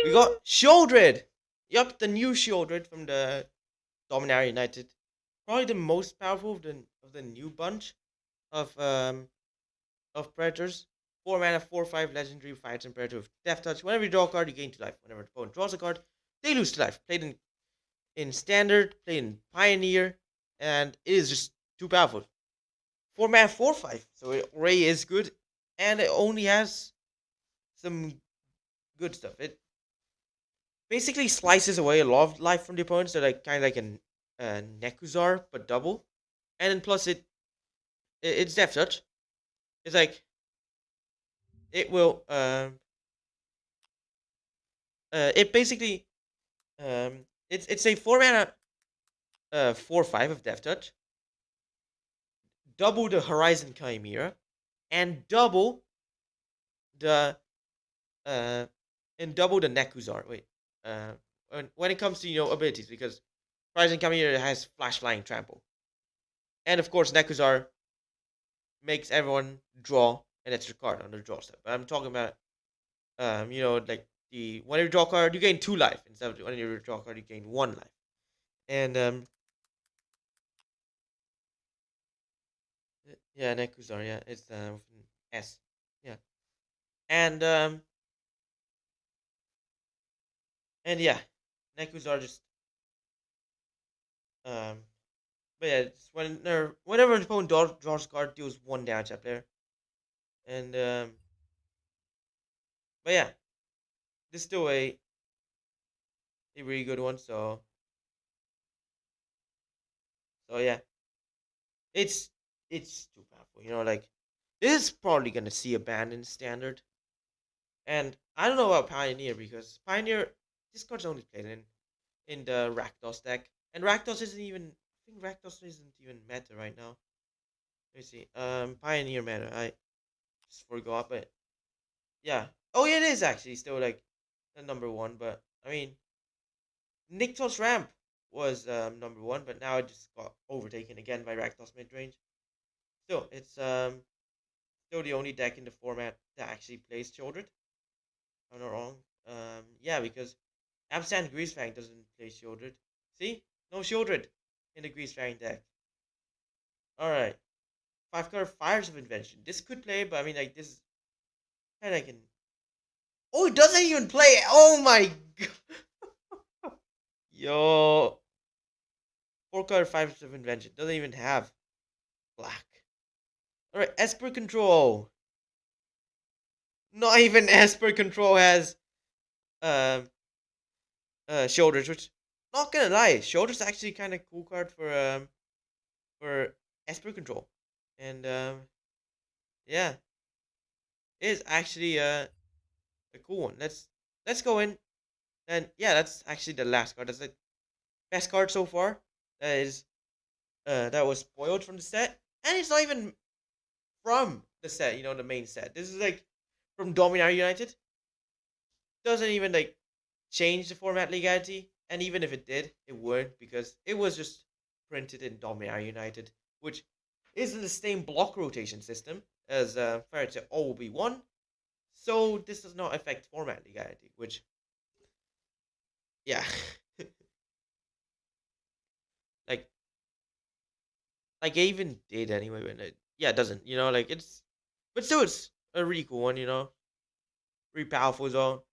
we got Shieldred. Yup, the new Shieldred from the Dominaria United. Probably the most powerful of the new bunch of Praetors. 4 mana, 4/5 legendary fights and Praetor with Death Touch. Whenever you draw a card, you gain 2 life. Whenever the opponent draws a card, they lose 2 life. Played in Standard, played in Pioneer, and it is just too powerful. 4 mana, 4/5. So it already is good, and it only has some good stuff. It basically slices away a lot of life from the opponents. They're like kind of like a Nekuzar, but double. And then plus it's Death Touch. It's like it will it basically it's a 4 mana 4/5 of Death Touch, double the Horizon Chimera, and the uh double the Nekuzar. Wait, when it comes to abilities, because Horizon Chimera has Flash Flying Trample, and of course Nekuzar makes everyone draw an extra card on their draw step. But I'm talking about like the whenever you draw a card, you gain 2 life instead of whenever you draw a card, you gain 1 life. And yeah, Nekuzar, yeah, it's with an S, yeah, and yeah, Nekuzar just um, but yeah, it's whenever an opponent draws a card, deals 1 damage to that player, and but yeah, this is still a really good one. So yeah, it's it's too powerful. Like this is probably gonna see a ban in Standard, and I don't know about Pioneer because Pioneer this card's only played in the Rakdos deck, and Rakdos isn't even. I think Rakdos isn't even meta right now. Let me see. Pioneer meta. I just forgot, but yeah. Oh yeah, it is actually still like the number one. But I mean, Nyctos Ramp. was number one, but now it just got overtaken again by Rakdos midrange. Still, it's still the only deck in the format that actually plays Shieldred. I'm not wrong. Yeah, because Absent Greasefang doesn't play Shieldred. See? No Shieldred in the Greasefang deck. Alright. 5-card Fires of Invention. This could play, but I mean, like, this is kind of like an... Oh, it doesn't even play! Oh my god! Yo. 4-card Fires of Invention. Doesn't even have black. Alright, Esper Control. Not even Esper Control has Shoulders, which, not gonna lie, Shoulders actually kind of cool card for Esper Control. And yeah, it is actually a cool one. Let's go in. And yeah, that's actually the last card. That's the best card so far. That is that was spoiled from the set. And it's not even from the set, you know, the main set. This is like from Dominar United. Doesn't even like change the format legality, and even if it did, it wouldn't, because it was just printed in Dominar United, which is in the same block rotation system as Phyrexia OB1, so this does not affect format legality, which, yeah, like I even did anyway, when it doesn't, you know, like, it's, but still, it's a really cool one, you know, really powerful as well.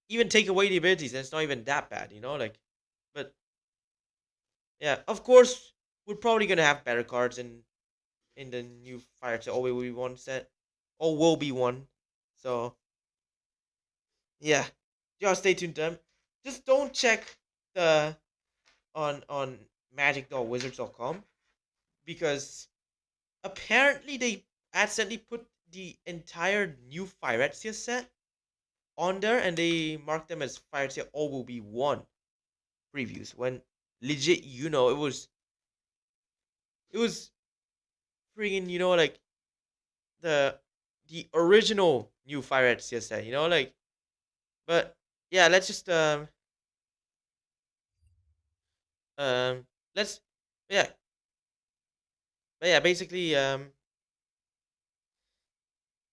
Even take away the abilities, and it's not even that bad, you know, like, but yeah, of course, we're probably gonna have better cards in the new Fire to Always Will Be One set, or will be one. So yeah, just stay tuned to them. Just don't check the on magic.wizards.com, because apparently they accidentally put the entire new Phyrexia set on there, and they marked them as Phyrexia All Will Be One previews, when legit, you know, it was freaking, you know, like, the original new Phyrexia set, you know, like, but yeah, let's just um let's yeah but yeah basically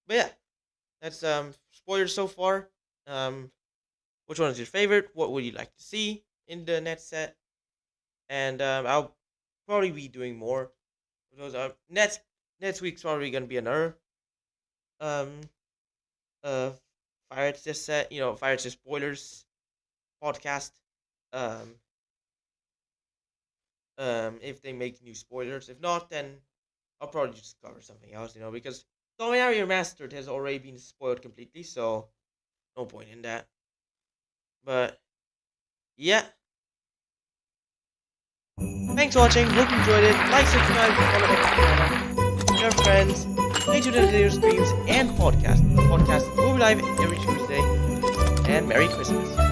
but yeah, that's spoilers so far. Which one is your favorite? What would you like to see in the next set? And I'll probably be doing more of those. Next week's probably gonna be another um uh Phyrexia set, you know, Phyrexia spoilers podcast. Um if they make new spoilers. If not, then I'll probably just cover something else, you know, because Dominaria Remastered has already been spoiled completely, so no point in that. But yeah, thanks for watching. Hope you enjoyed it. Like, subscribe, follow your friends. Stay tuned to video streams and podcasts. Podcasts will be live every Tuesday. And Merry Christmas.